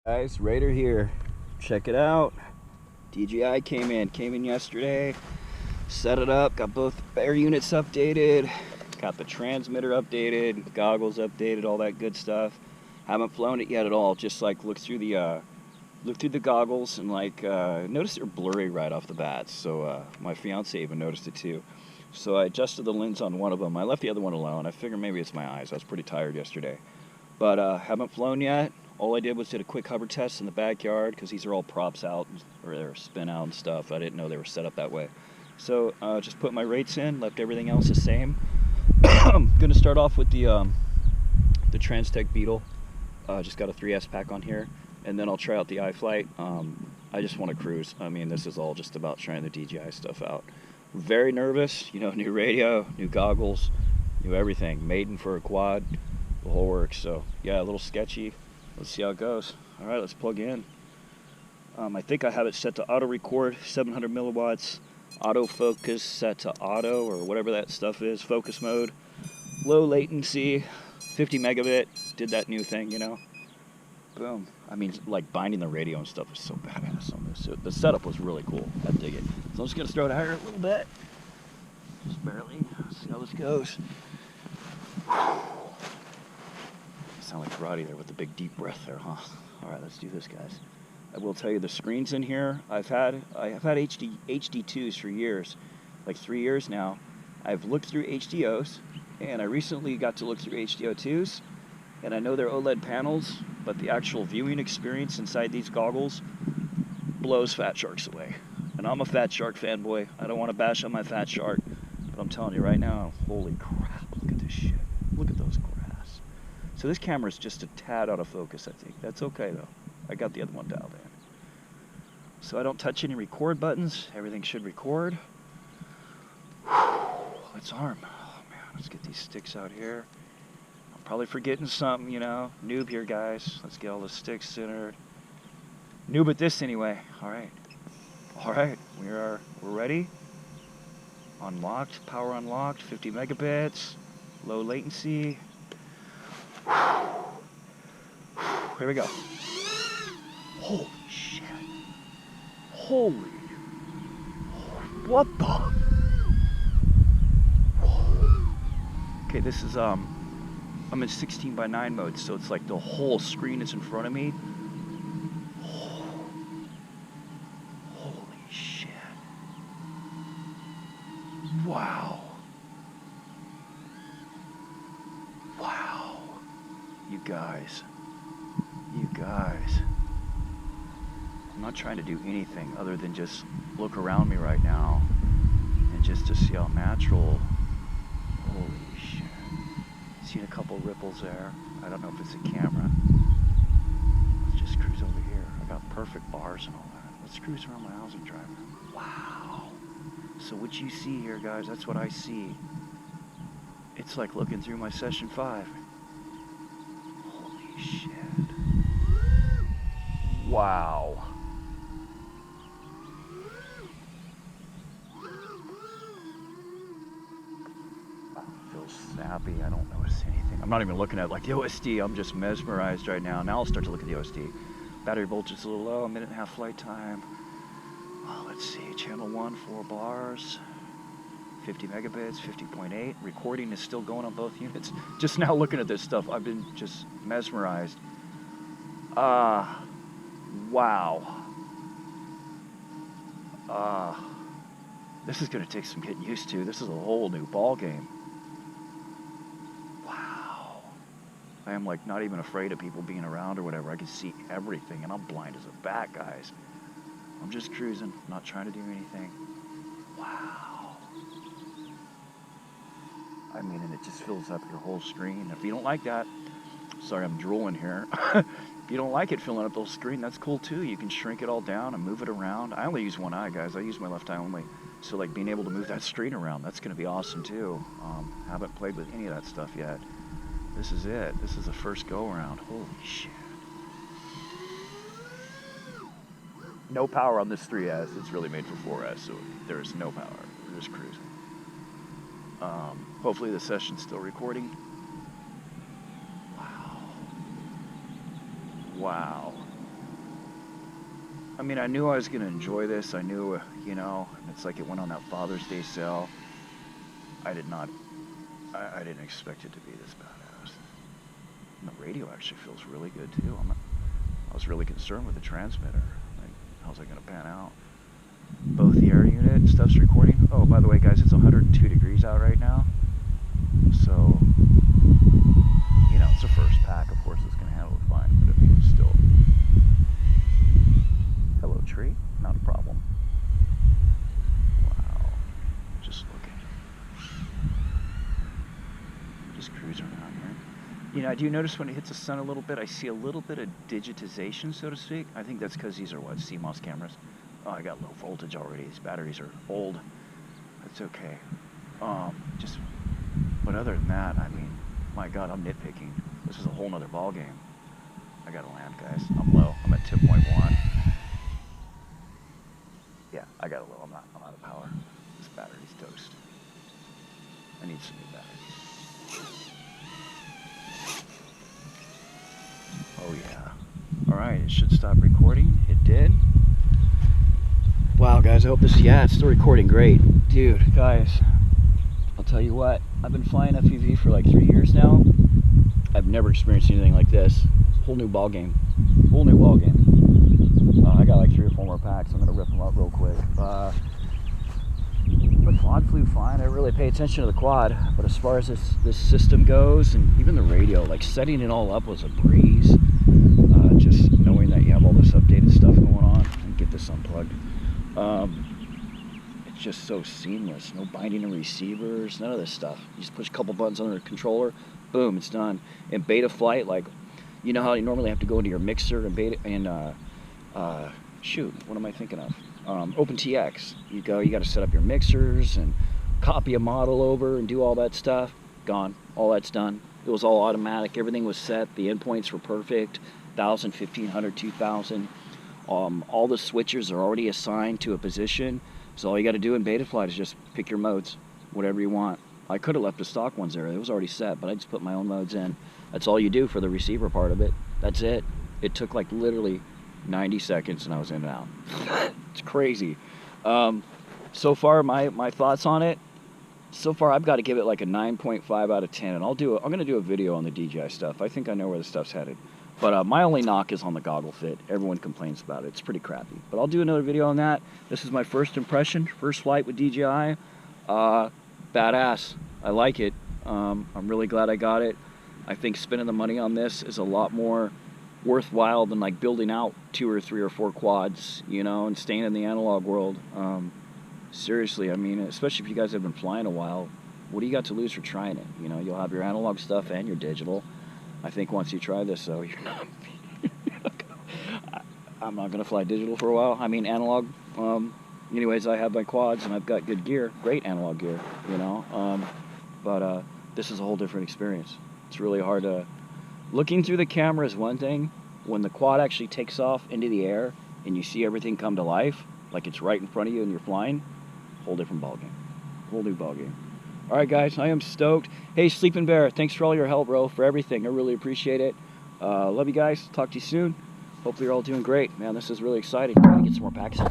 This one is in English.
Guys, Raider here. Check it out. DJI came in yesterday, set it up, got both air units updated, got the transmitter updated, goggles updated, all that good stuff. Haven't flown it yet at all. Just like look through the goggles and like noticed they're blurry right off the bat. So my fiance even noticed it too. So I adjusted the lens on one of them. I left the other one alone. I figured maybe it's my eyes. I was pretty tired yesterday, but haven't flown yet. All I did was did a quick hover test in the backyard because these are all props out or they're spin out and stuff. I didn't know they were set up that way. So just put my rates in, left everything else the same. I'm going to start off with the Transtec Beetle. Just got a 3S pack on here, and then I'll try out the iFlight. I just want to cruise. I mean, this is all just about trying the DJI stuff out. Very nervous, you know, new radio, new goggles, new everything. Maiden for a quad, the whole works. So yeah, a little sketchy. Let's see how it goes. All right, let's plug in. I think I have it set to auto record, 700 milliwatts, autofocus set to auto or whatever that stuff is, focus mode, low latency, 50 megabit, did that new thing, you know. Boom. I mean, like binding the radio and stuff is so badass on this. The setup was really cool. I dig it. So I'm just gonna throw it higher a little bit. Just barely. See how this goes. Sound like karate there with the big deep breath there, huh? All right, let's do this, guys. I will tell you the screens in here. I have had HD2s for years, like 3 years now. I've looked through HDOs, and I recently got to look through HDO2s, and I know they're OLED panels, but the actual viewing experience inside these goggles blows Fat Sharks away. And I'm a Fat Shark fanboy. I don't want to bash on my Fat Shark, but I'm telling you right now, holy crap! Look at this shit. Look at those grass. So this camera is just a tad out of focus, I think. That's okay, though. I got the other one dialed in. So I don't touch any record buttons. Everything should record. Let's arm. Oh, man. Let's get these sticks out here. I'm probably forgetting something, you know. Noob here, guys. Let's get all the sticks centered. Noob at this, anyway. All right. All right. We're ready. Unlocked. Power unlocked. 50 megabits. Low latency. Here we go. Holy shit. Holy. What the? Okay, this is, I'm in 16:9 mode, so it's like the whole screen is in front of me. Holy shit. Wow. Wow. You guys. I'm not trying to do anything other than just look around me right now and just to see how natural. Holy shit. Seen a couple ripples there. I don't know if it's a camera. Let's just cruise over here. I got perfect bars and all that. Let's cruise around my housing driver. Wow. So what you see here, guys, that's what I see. It's like looking through my Session 5. Holy shit. Wow. Feels snappy. I don't notice anything. I'm not even looking at like the OSD. I'm just mesmerized right now. Now I'll start to look at the OSD. Battery voltage is a little low. A minute and a half flight time. Oh, let's see. Channel 1, 4 bars. 50 megabits, 50.8. Recording is still going on both units. Just now looking at this stuff, I've been just mesmerized. Wow. This is going to take some getting used to. This is a whole new ball game. Wow. I am like not even afraid of people being around or whatever. I can see everything, and I'm blind as a bat, guys. I'm just cruising, not trying to do anything. Wow. I mean, and it just fills up your whole screen. If you don't like that, sorry, I'm drooling here. If you don't like it filling up the whole screen, that's cool too. You can shrink it all down and move it around. I only use one eye, guys. I use my left eye only. So like being able to move that screen around, that's going to be awesome too. Haven't played with any of that stuff yet. This is it. This is the first go around. Holy shit. No power on this 3S. It's really made for 4S, so there's no power. We're just cruising. Hopefully the session's still recording. Wow. Wow. I mean, I knew I was going to enjoy this. I knew, you know, it's like it went on that Father's Day sale. I didn't expect it to be this badass. And the radio actually feels really good too. I was really concerned with the transmitter. Like, how's that going to pan out? Both the air unit and stuff's recording. Oh, by the way, guys, it's 102 degrees out right now. So, you know, it's a first pack. Of course, it's going to handle it fine. But I mean, it's still... Hello, tree. Not a problem. Wow. Just looking. Just cruising around here. You know, do you notice when it hits the sun a little bit, I see a little bit of digitization, so to speak? I think that's because these are, what, CMOS cameras? Oh, I got low voltage already. These batteries are old. That's okay. But other than that, I mean, my God, I'm nitpicking. This is a whole nother ball game. I gotta land, guys. I'm low. I'm at 10.1. Yeah, I got a little. I'm out of power. This battery's toast. I need some new batteries. Oh yeah. All right, it should stop recording. It did. Wow, guys, I hope this, yeah, it's still recording great. Dude, guys, I'll tell you what, I've been flying FPV for like 3 years now. I've never experienced anything like this. Whole new ball game. Whole new ball game. I got like 3 or 4 more packs. I'm gonna rip them up real quick. The quad flew fine. I didn't really pay attention to the quad, but as far as this system goes, and even the radio, like setting it all up was a breeze. Just knowing that you have all this updated stuff going on, and get this unplugged. It's just so seamless. No binding and receivers, none of this stuff. You just push a couple buttons on the controller, boom, it's done. In beta flight, like, you know how you normally have to go into your mixer and beta and shoot, what am I thinking of? OpenTX. You got to set up your mixers and copy a model over and do all that stuff. Gone. All that's done. It was all automatic. Everything was set. The endpoints were perfect. 1,000, 1,500, 2,000. All the switchers are already assigned to a position. So all you got to do in beta flight is just pick your modes, whatever you want. I could have left the stock ones there. It was already set, but I just put my own modes in. That's all you do for the receiver part of it. That's it. It took like literally 90 seconds and I was in and out. It's crazy. So far, my thoughts on it, so far I've got to give it like a 9.5 out of 10. And I'm going to do a video on the DJI stuff. I think I know where the stuff's headed. But my only knock is on the goggle fit. Everyone complains about it. It's pretty crappy. But I'll do another video on that. This is my first impression, first flight with DJI. Badass. I like it. I'm really glad I got it. I think spending the money on this is a lot more worthwhile than like building out 2 or 3 or 4 quads, you know, and staying in the analog world. Seriously, I mean, especially if you guys have been flying a while, what do you got to lose for trying it? You know, you'll have your analog stuff and your digital. I think once you try this, though, you're not, I'm not going to fly digital for a while. I mean, analog. Anyways, I have my quads and I've got good gear, great analog gear, you know. But this is a whole different experience. It's really hard to... Looking through the camera is one thing. When the quad actually takes off into the air and you see everything come to life, like it's right in front of you and you're flying, whole different ballgame. Whole new ballgame. All right, guys, I am stoked. Hey, Sleeping Bear, thanks for all your help, bro, for everything. I really appreciate it. Love you guys. Talk to you soon. Hopefully you're all doing great. Man, this is really exciting. Gotta get some more packs in.